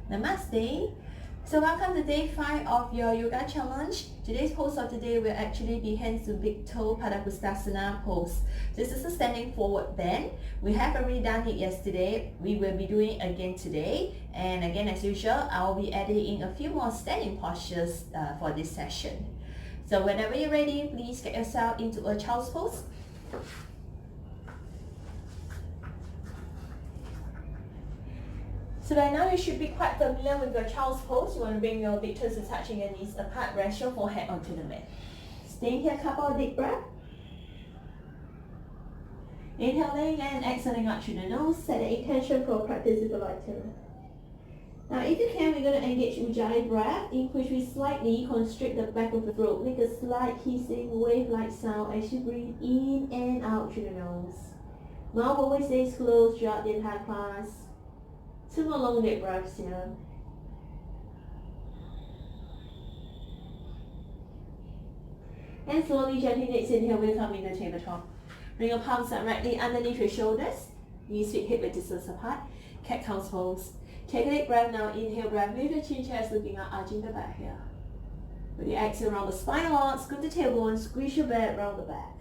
Namaste. So welcome to day 5 of your yoga challenge. Today's pose of the day will actually be hands to big toe Padangusthasana pose. This is a standing forward bend. We have already done it yesterday. We will be doing it again today. And again, as usual, I will be adding in a few more standing postures for this session. So whenever you're ready, please get yourself into a child's pose. So by now you should be quite familiar with your child's pose. You want to bring your big toes to touching your knees apart, rest your forehead onto the mat. Stay here, couple of deep breaths. Inhaling and exhaling out through the nose. Set an intention for practice if you like to. Now if you can, we're going to engage Ujjayi breath, in which we slightly constrict the back of the throat. Make a slight hissing wave-like sound as you breathe in and out through the nose. Mouth always stays closed throughout the entire class. 2 more long deep breaths here. And slowly, gently, next inhale, we'll come into tabletop. Bring your palms directly underneath your shoulders. Knees, feet, hip width distance apart. Cat cow pose. Take a deep breath now. Inhale, breath. Lift the chin, chest, looking up, arching the back here. With your exhale, round the spine out. Scoop the tailbone. Squeeze your back, round the back.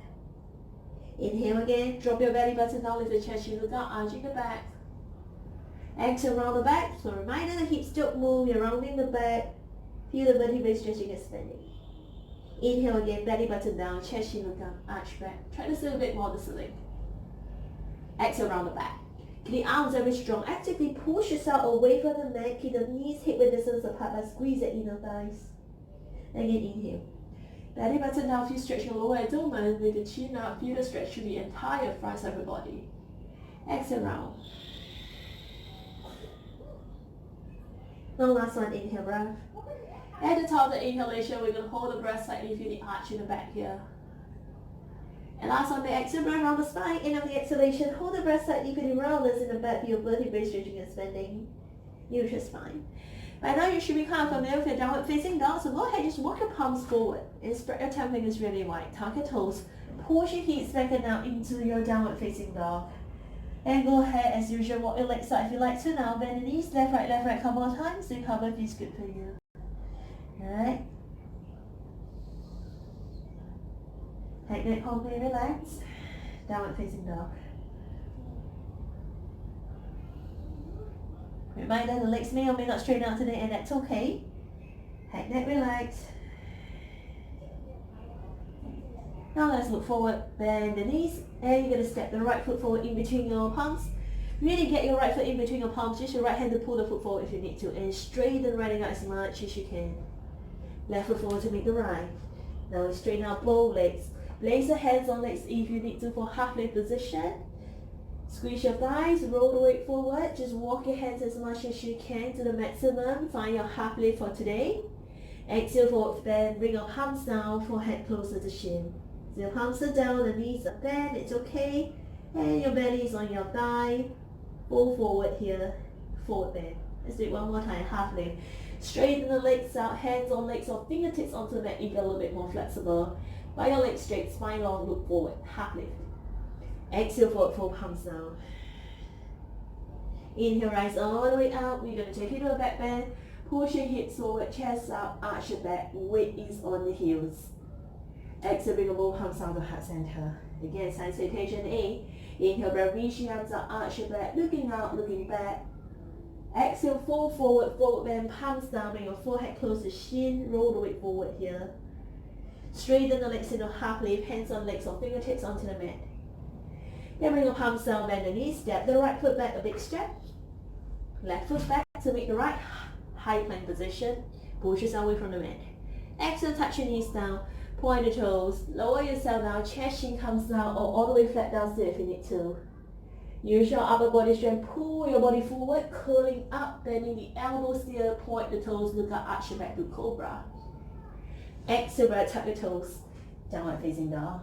Inhale again. Drop your belly button down. Lift the chest, chin, look up, arching the back. Exhale, round the back. So reminder, the hips don't move. You're rounding the back. Feel the vertebrae stretching and expanding. Inhale again, belly button down, chest, chin, look up, arch back. Try this a little bit more the ceiling. Exhale, round the back. Keep the arms very strong. Actively push yourself away from the mat. Keep the knees hip width distance apart, but squeeze the inner thighs. Again, inhale. Belly button down, feel stretch your lower abdomen. With the chin up, feel the stretch through the entire front side of your body. Exhale, round. Now last one, inhale breath. At the top of the inhalation, we're going to hold the breath slightly, feel the arch in the back here. And last one, the exhale breath around the spine. End of the exhalation, hold the breath slightly, feel the roundness in the back, feel vertebrae stretching and expanding. Neutral spine. By now you should be kind of familiar with your downward facing dog, so go ahead, just walk your palms forward and spread your 10 fingers really wide. Tuck your toes, push your feet back and out into your downward facing dog. And go ahead, as usual, walk your legs out if you like to now. Bend the knees, left, right, a couple of times. Recover if it's good for you. Alright. Head neck completely relaxed. Downward facing dog. Reminder, the legs may or may not straighten out today, and that's okay. Head neck relaxed. Now let's look forward, bend the knees, and you're going to step the right foot forward in between your palms. Really get your right foot in between your palms, just your right hand to pull the foot forward if you need to, and straighten right out as much as you can. Left foot forward to make the right. Now straighten out both legs. Place your hands on legs if you need to for half length position. Squeeze your thighs, roll the weight forward, just walk your hands as much as you can to the maximum. Find your half lift for today. Exhale forward bend, bring your palms down, forehead closer to shin. Your palms are down, the knees are bent, it's okay. And your belly is on your thigh. Pull forward here, forward bend. Let's do it one more time, half lift. Straighten the legs out, hands on legs or fingertips onto the mat if you're a little bit more flexible. By your legs straight, spine long, look forward, half lift. Exhale forward, full palms down. Inhale, rise all the way out. We're going to take it to a back bend. Push your hips forward, chest up, arch your back, weight is on the heels. Exhale, bring both palms down to heart center. Again, side salutation A. Inhale, breath, reach your hands up, arch your back, looking out, looking back. Exhale, fold forward, forward bend, palms down, bring your forehead close to shin, roll the weight forward here. Straighten the legs into half lift, hands on legs or fingertips onto the mat. Then bring your palms down, bend the knees, step the right foot back, a big step. Left foot back to make the right high plank position. Push yourself away from the mat. Exhale, touch your knees down. Point the toes, lower yourself down, chest chin comes down or all the way flat down still if you need to. Use your upper body strength, pull your body forward, curling up, bending the elbows here, point the toes, look up, arch your back to cobra. Exhale, breath, tuck your toes, downward facing dog.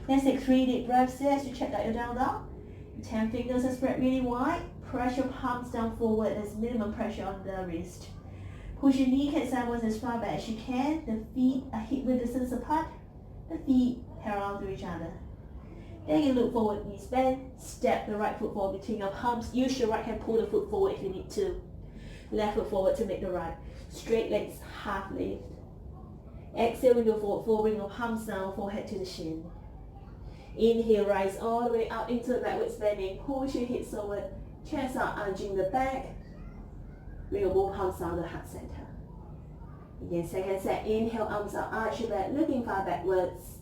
Let's take 3 deep breaths here as you check out your down dog. 10 fingers are spread really wide, press your palms down forward, there's minimum pressure on the wrist. Push your kneecaps sideways as far back as you can. The feet are hip width distance apart. The feet parallel to each other. Then you look forward, knees bend, step the right foot forward between your palms. Use your right hand, pull the foot forward if you need to. Left foot forward to make the right. Straight legs, half lift. Exhale, we go forward, fold, bring your palms down, forehead to the shin. Inhale, rise all the way up into the backwards bending. Push your hips forward, chest out, arching the back. Bring your both palms down to heart center. Again, second set. Inhale, arms out, arch your back, looking far backwards.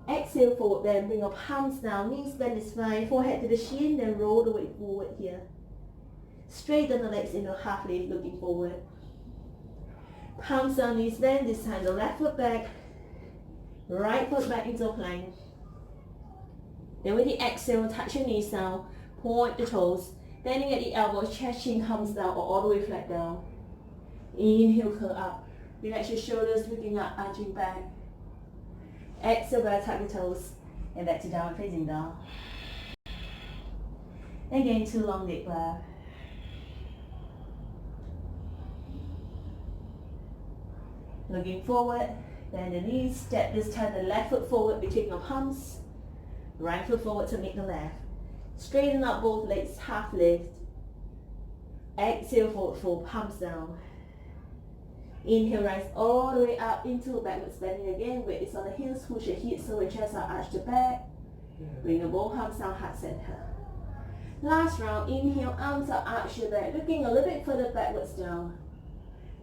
Exhale, forward bend, bring your palms down, knees bend is fine, forehead to the shin, then roll the weight forward here. Straighten the legs into half lift, looking forward. Palms down, knees bend, this time the left foot back, right foot back into plank. Then with the exhale, touch your knees down, point the toes, bending at the elbows, chest chin comes down or all the way flat down. Inhale, curl up. Relax your shoulders, looking up, arching back. Exhale, back, tuck your toes, and back to downward facing dog. Again, 2 long deep breaths. Looking forward, bend the knees, step this time the left foot forward between your palms, right foot forward to make the left. Straighten up both legs, half lift. Exhale, forward fold, palms down. Inhale, rise all the way up into backwards bending again. Weight is on the heels, push your hips over, chest out, arch the back. Bring your both palms down, heart center. Last round, inhale, arms out, arch your back, looking a little bit further backwards down.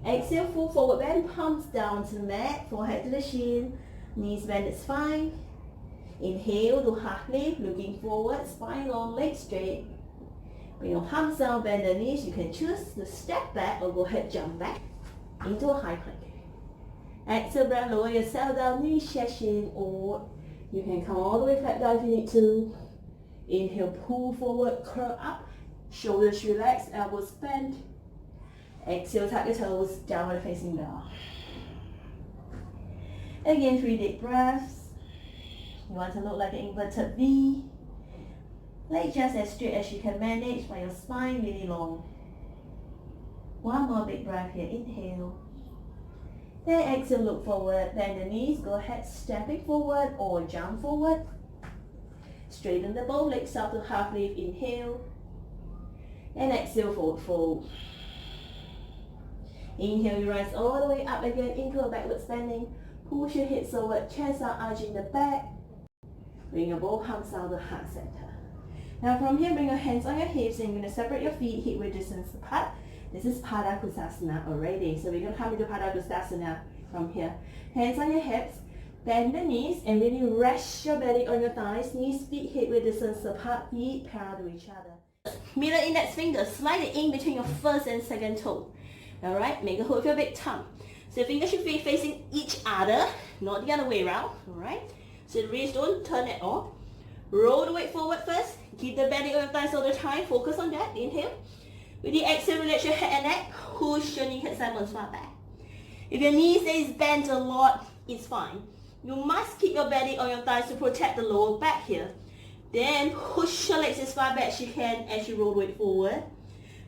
Exhale, full forward bend, palms down to the mat, forehead to the shin, knees bend, it's fine. Inhale, do half lift, looking forward, spine long, legs straight. Bring your palms down, bend the knees. You can choose to step back or go ahead, jump back into a high plank. Exhale, breath, lower yourself down, knees, chest, shin, or you can come all the way flat down if you need to. Inhale, pull forward, curl up, shoulders relax, elbows bend. Exhale, tuck your toes, downward facing dog. Again, 3 deep breaths. You want to look like an inverted V. Legs just as straight as you can manage, but your spine really long. 1 more big breath here, inhale. Then exhale, look forward, bend the knees, go ahead, stepping forward or jump forward. Straighten the both legs out to half lift, inhale. And exhale, forward fold. Inhale, you rise all the way up again into a backwards bending. Push your hips forward, chest out, arching the back. Bring your both palms down to heart center. Now from here, bring your hands on your hips and you're going to separate your feet hip width distance apart. This is Pada Kusasana already. So we're going to come into Pada Kusasana from here. Hands on your hips, bend the knees and really rest your belly on your thighs. Knees, feet hip width distance apart, feet parallel to each other. Middle index finger, slide it in between your first and second toe. Alright, make a hold of your big thumb. So your fingers should be facing each other, not the other way around. Alright, so the wrist don't turn at all. Roll the weight forward first. Keep the belly on your thighs all the time. Focus on that. Inhale. With the exhale, relax your head and neck. Push your kneecap sideways far back. If your knee stays bent a lot, it's fine. You must keep your belly on your thighs to protect the lower back here. Then push your legs as far back as you can as you roll the weight forward.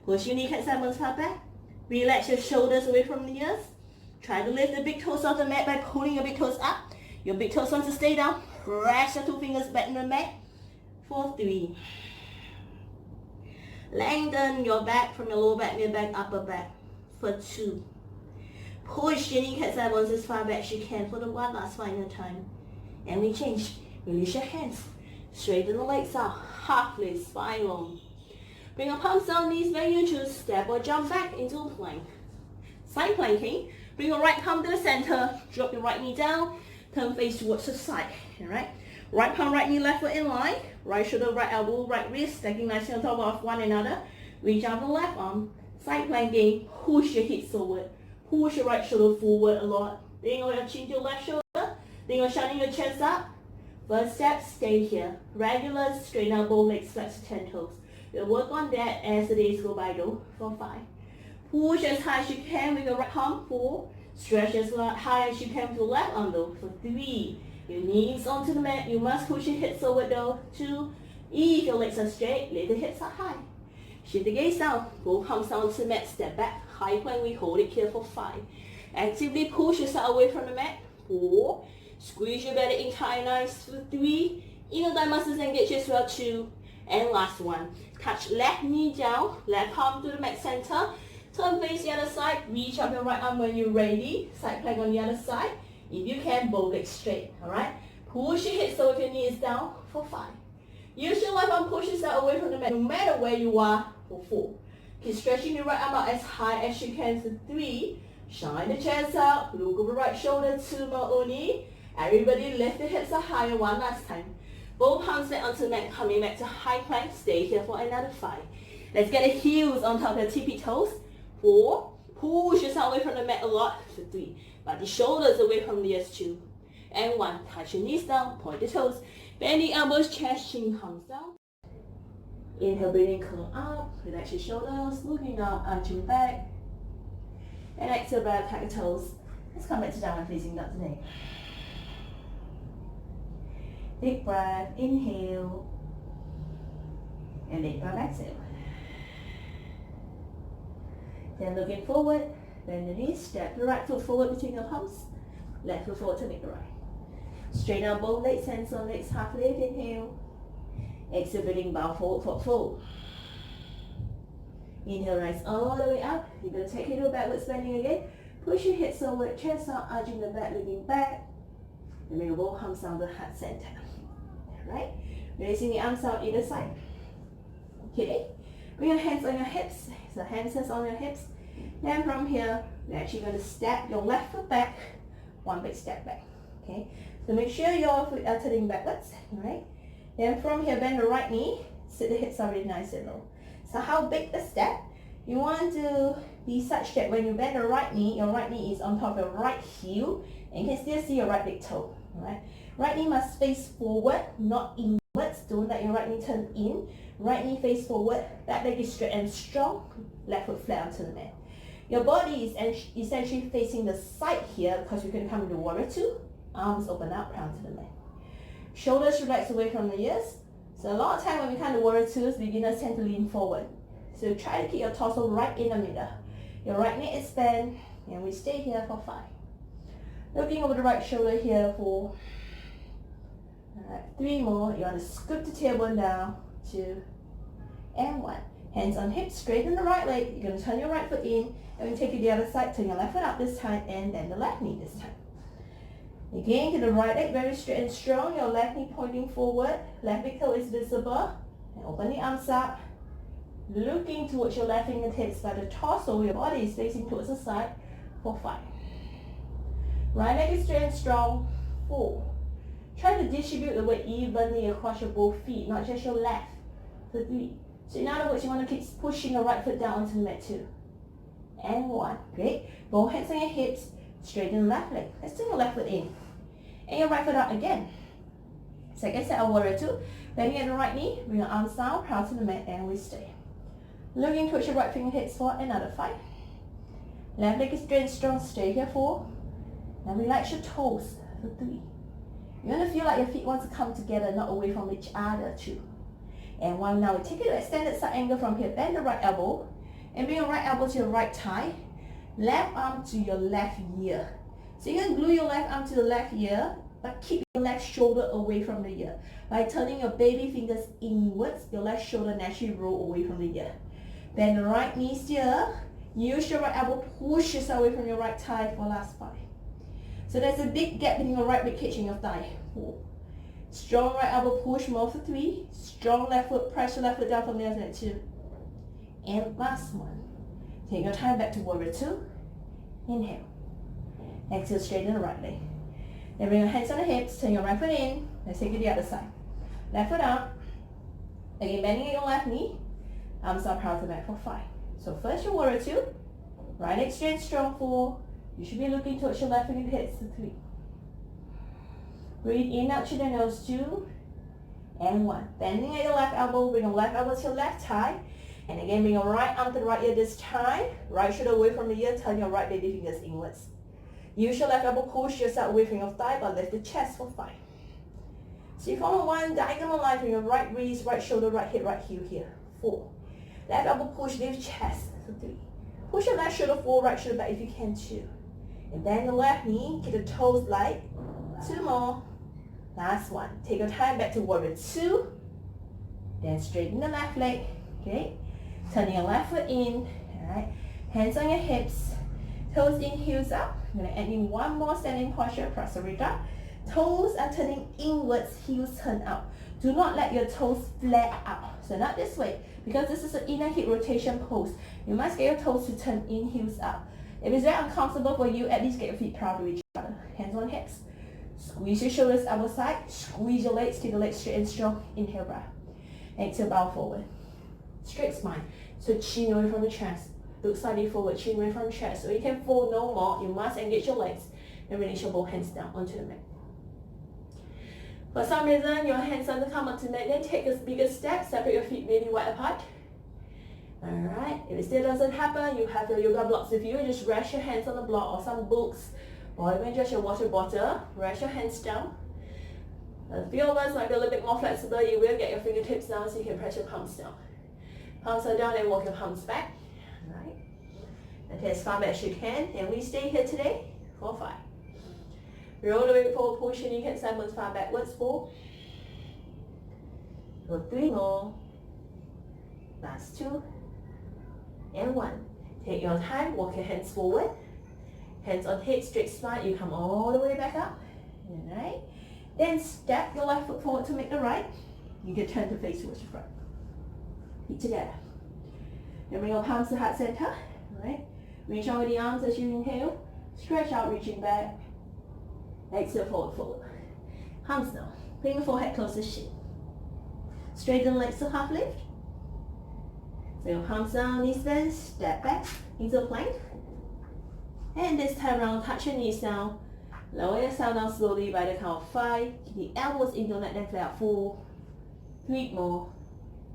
Push your kneecap sideways far back. Relax your shoulders away from the ears. Try to lift the big toes off the mat by pulling your big toes up. Your big toes want to stay down. Press your 2 fingers back in the mat. For 3. Lengthen your back from your lower back, mid back, upper back. For 2. Push your kneecap sideways as far back as you can for the 1 last final time. And we change. Release your hands. Straighten the legs out. Half lift, spine long. Bring your palms down, knees bend, you choose. Step or jump back into plank. Side planking. Bring your right palm to the center. Drop your right knee down. Turn face towards the side. Alright. Right palm, right knee, left foot in line. Right shoulder, right elbow, right wrist. Stacking nicely on top of one another. Reach out the left arm. Side planking. Push your hips forward. Push your right shoulder forward a lot. Then you're going to chin to your left shoulder. Then you're shutting your chest up. First step, stay here. Regular, straighten out both legs, flex to 10 toes. We'll work on that as the days go by though. For 5. Push as high as you can with your right arm. 4. Stretch as high as you can with your left arm though. For 3. Your knees onto the mat. You must push your hips forward though. 2. If your legs are straight, let the hips up high. Shift the gaze down. Both palms down to the mat. Step back. High plank. We hold it here for 5. Actively push yourself away from the mat. 4. Squeeze your belly in tight, nice. For 3. Inner thigh muscles engage as well too. And last one, touch left knee down, left palm to the mat center. Turn face the other side, reach up your right arm when you're ready. Side plank on the other side. If you can, both legs straight, alright? Push your hips so if your knee is down for 5. Use your left arm, push yourself away from the mat, no matter where you are, for 4. Keep stretching your right arm out as high as you can for 3. Shine the chest out, look over right shoulder, 2 more only. Everybody lift the hips up higher one last time. Both palms down onto the mat, coming back to high plank. Stay here for another 5. Let's get the heels on top of the tippy toes. 4. Push yourself away from the mat a lot for 3. But the shoulders away from the ears 2. And 1. Touch your knees down, point the toes. Bend the elbows, chest, chin comes down. Inhale, breathing, curl up. Relax your shoulders, looking up, arching back. And exhale, back, tuck the toes. Let's come back to downward facing dog today. Deep breath, inhale. And deep breath, exhale. Then looking forward, bend the knees, step the right foot forward between your palms. Left foot forward to make the right. Straighten out both legs, hands on legs, half lift, inhale. Exhale, breathing, bow forward, foot fold. Inhale, rise all the way up. You're going to take it to a backwards bending again. Push your hips forward, chest out, arching the back, looking back. And bring both arms down the heart center. Alright? Raising the arms out either side. Okay? Bring your hands on your hips. So hands on your hips. Then from here, we're actually going to step your left foot back. One big step back. Okay? So make sure your feet are turning backwards. Alright? Then from here, bend the right knee. Sit the hips up really nice and low. So how big the step? You want to be such that when you bend the right knee, your right knee is on top of your right heel. And you can still see your right big toe. Alright? Right knee must face forward, not inwards. Don't let your right knee turn in. Right knee face forward. Back leg is straight and strong. Left foot flat onto the mat. Your body is essentially facing the side here because you're going to come into warrior 2. Arms open up, round to the mat. Shoulders relax away from the ears. So a lot of time when we come to warrior 2s, beginners tend to lean forward. So try to keep your torso right in the middle. Your right knee is bent, and we stay here for 5. Looking over the right shoulder here for 3 more. You want to scoop the tailbone down, 2, and 1. Hands on hips, straighten the right leg. You're going to turn your right foot in, and we take it the other side. Turn your left foot up this time, and then the left knee this time. Again, to the right leg, very straight and strong. Your left knee pointing forward. Left big toe is visible. And open the arms up. Looking towards your left fingertips, but the torso, your body is facing towards the side for 5. Right leg is straight and strong. 4. Try to distribute the weight evenly across your both feet, not just your left. For 3. So in other words, you want to keep pushing your right foot down onto the mat 2. And 1. Great. Both hands on your hips. Straighten the left leg. Let's turn your left foot in. And your right foot out again. Second set of warrior 2. Bending at the right knee. Bring your arms down, proud to the mat, and we stay. Looking towards your right fingertips for another 5. Left leg is straight and strong. Stay here 4. Now relax your toes for 3. You're going to feel like your feet want to come together, not away from each other 2. And 1. Now we take it to extended side angle from here. Bend the right elbow. And bring your right elbow to your right thigh. Left arm to your left ear. So you're going to glue your left arm to the left ear, but keep your left shoulder away from the ear. By turning your baby fingers inwards, your left shoulder naturally roll away from the ear. Bend the right knee here. Use your right elbow, push yourself away from your right thigh for last 5. So there's a big gap between your right rib cage and your thigh. 4. Strong right elbow push more for 3. Strong left foot, press your left foot down from there at 2. And last one. Take your time back to warrior 2. Inhale. Exhale, straighten the right leg. Then bring your hands on the hips, turn your right foot in. Let's take it the other side. Left foot out. Again, bending at your left knee. Arms up, proud to the mat for 5. So first your warrior 2. Right leg straight, strong 4. You should be looking towards your left fingertips for 3. Breathe in out to the nose 2. And 1. Bending at your left elbow, bring your left elbow to your left thigh. And again, bring your right arm to the right ear this time. Right shoulder away from the ear, turn your right baby fingers inwards. Use your left elbow, push yourself away from your thigh, but lift the chest for 5. So you follow one diagonal line from your right wrist, right shoulder, right hip, right heel here. 4. Left elbow push, lift chest for 3. Push your left shoulder forward, right shoulder back if you can 2. And then the left knee, keep the toes light. 2 more. Last one. Take your time back to warrior 2. Then straighten the left leg. Okay. Turning your left foot in. Alright. Hands on your hips. Toes in, heels up. I'm going to add in one more standing posture, Prasarita. Toes are turning inwards, heels turn out. Do not let your toes flare out. So not this way, because this is an inner hip rotation pose. You must get your toes to turn in, heels up. If it's very uncomfortable for you, at least get your feet parallel to each other. Hands on hips. Squeeze your shoulders elbow side. Squeeze your legs, keep the legs straight and strong. Inhale, breath. Exhale, bow forward. Straight spine. So chin away from the chest. Look slightly forward, chin away from the chest. So you can fold no more. You must engage your legs and release your both hands down onto the mat. For some reason, your hands doesn't come up to the mat, then take a bigger step. Separate your feet really wide apart. Alright, if it still doesn't happen, you have your yoga blocks with you. Just rest your hands on the block or some books or even just your water bottle. Rest your hands down. A few of us might be a little bit more flexible. You will get your fingertips down so you can press your palms down. Palms are down and walk your palms back. Alright. And as far back as you can. And we stay here today for 5. Roll the way forward, pushing your hips sideways far backwards. 4. For 3 more. Last 2. And 1. Take your time, walk your hands forward. Hands on head, straight spine. You come all the way back up. Alright. Then step your left foot forward to make the right. You can turn to face towards your front. Feet together. Then bring your palms to heart center. Alright. Reach over the arms as you inhale. Stretch out, reaching back. Exhale, forward fold. Palms down. Bring your forehead close to shin. Straighten legs to half lift. So your palms down, knees bend, step back into a plank. And this time around, touch your knees down. Lower yourself down slowly by the count of 5. Keep the elbows in, don't let them flare out. 4. 3 more.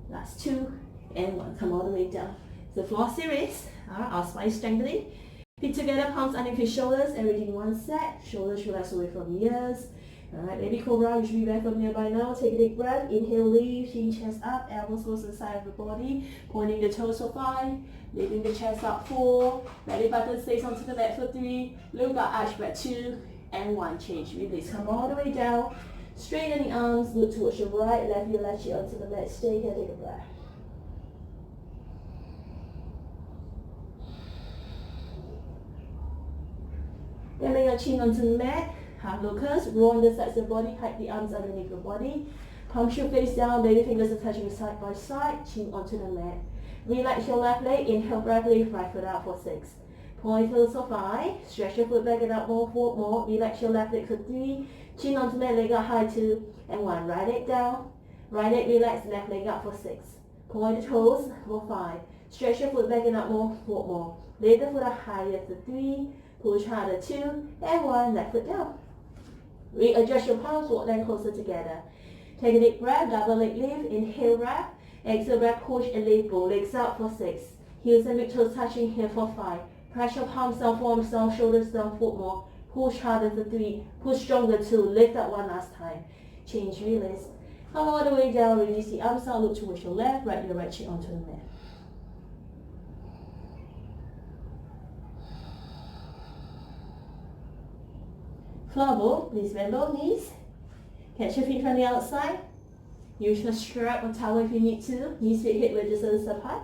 Last 2. And 1. Come all the way down. So floor series. Alright, our spine strengthening. Feet together, palms underneath your shoulders. Everything one set. Shoulders relax away from ears. Alright, baby cobra, you should be back from here by now. Take a deep breath. Inhale, lift, chin, chest up. Elbows close to the side of the body. Pointing the toes for 5. Lifting the chest up. 4. Belly button stays onto the mat for 3. Look up, arch back 2. And 1. Change. Release. Come all the way down. Straighten the arms. Look towards your right. Left your left cheek onto the mat. Stay here. Take a breath. Then bring your chin onto the mat. Half locust. Roll on the sides of the body. Hide the arms underneath your body. Palms should face down. Baby fingers are touching side by side. Chin onto the mat. Relax your left leg. Inhale, breath, lift right foot out for 6. Point toes for 5. Stretch your foot back and up more. 4 more. Relax your left leg for 3. Chin onto mat, leg up high 2. And 1. Right leg down. Right leg relax, left leg up for 6. Point the toes for 5. Stretch your foot back and up more. 4 more. Lift the foot up higher for 3. Push harder 2. And 1. Left foot down. Readjust your palms, walk them closer together. Take a deep breath, double leg lift. Inhale, wrap. Exhale, wrap, push and lift. Both legs up for 6. Heels and big toes touching here for 5. Press your palms down, forearms down, shoulders down, 4 more. Push harder for 3. Push stronger 2. Lift up 1 last time. Change, release. Come all the way down, release the arms down, look towards your left, right your right cheek onto the mat. Floor bowl, please bend low knees. Catch your feet from the outside. Use your strap or towel if you need to. Knees, feet, hip widths apart.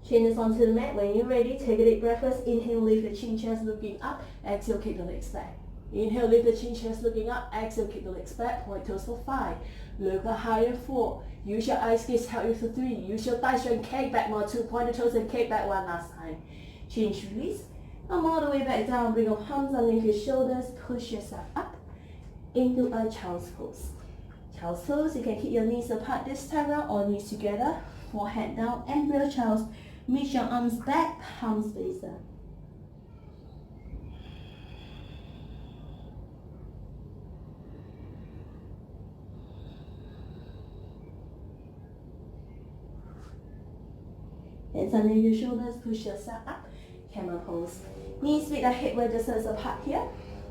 Chin is onto the mat. When you're ready, take a deep breath first. Inhale, lift the chin, chest looking up. Exhale, kick the legs back. Inhale, lift the chin, chest looking up. Exhale, kick the legs back. Point toes for 5. Look up higher 4. Use your eye gaze, help you for 3. Use your thigh strength, kick back more 2. Point the toes and kick back 1 last time. Change, release. Come all the way back down. Bring your palms underneath your shoulders. Push yourself up into a child's pose. Child's pose, you can keep your knees apart this time around or knees together. Forehead down, embryo child's. Reach your arms back, palms face up. Hands underneath your shoulders, push yourself up. Camel pose. Knees, feet are hip width distance apart here.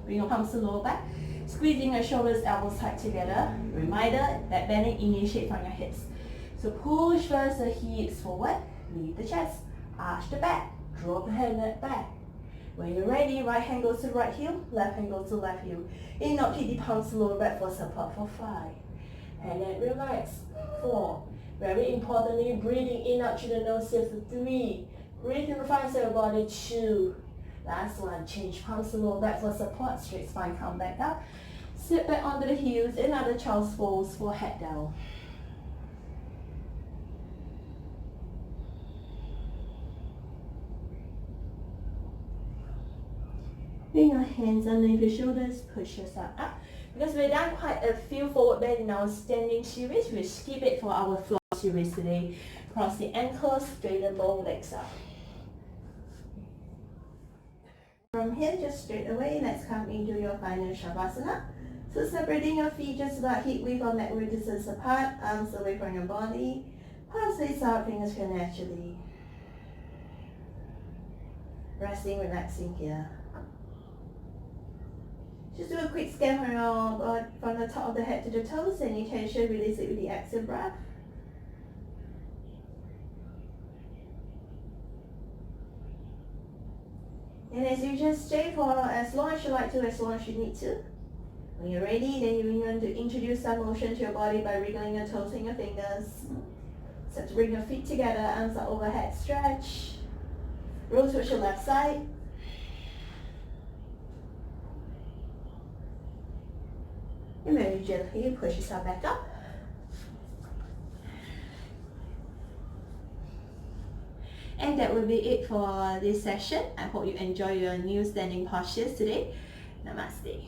Bring your palms to lower back. Squeezing your shoulders, elbows tight together. Reminder that bending initiate from your hips. So push first the hips forward. Lift the chest. Arch the back. Drop the head back. When you're ready, right hand goes to the right heel, left hand goes to the left heel. In out, keep the palms lower back for support for 5. And then relax. 4. Very importantly, breathing in out through the nose here for 3. Breathe in the front side of the body, 2. Last one, change palms to lower back for support, straight spine, come back up. Sit back onto the heels, another child's pose for head down. Bring your hands underneath your shoulders, push yourself up. Because we've done quite a few forward bend in our standing series, we'll skip it for our floor series today. Cross the ankles, straighten both legs up. From here, just straight away, let's come into your final Shavasana. So separating your feet just about hip width or neck width distance apart, arms away from your body, palms face out, fingers curl naturally. Resting, relaxing here. Just do a quick scan from the top of the head to the toes. Any tension, release it with the exhale breath. And as you just stay for as long as you like to, as long as you need to. When you're ready, then you're going to introduce some motion to your body by wriggling your toes and your fingers. So to bring your feet together, arms are overhead, stretch. Roll towards your left side. And very gently push yourself back up. And that will be it for this session. I hope you enjoy your new standing postures today. Namaste.